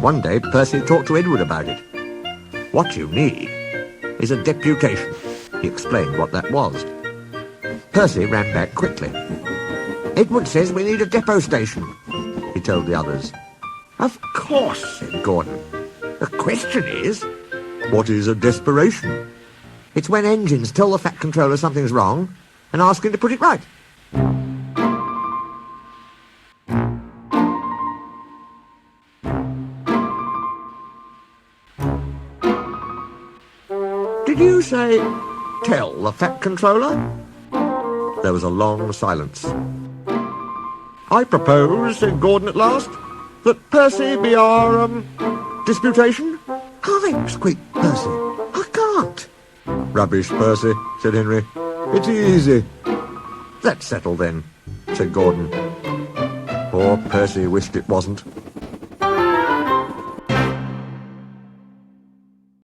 One day, Percy talked to Edward about it. What you need is a deputation. He explained what that was. Percy ran back quickly. Edward says we need a depot station, he told the others. Of course, said Gordon. The question is, what is a desperation? It's when engines tell the Fat Controller something's wrong and ask him to put it right. Did you say, tell the Fat Controller? There was a long silence. I propose, said Gordon at last, that Percy be our, disputation? Can't, squeaked Percy. I can't. Rubbish, Percy, said Henry. It's easy. That's settled then, said Gordon. Poor Percy wished it wasn't.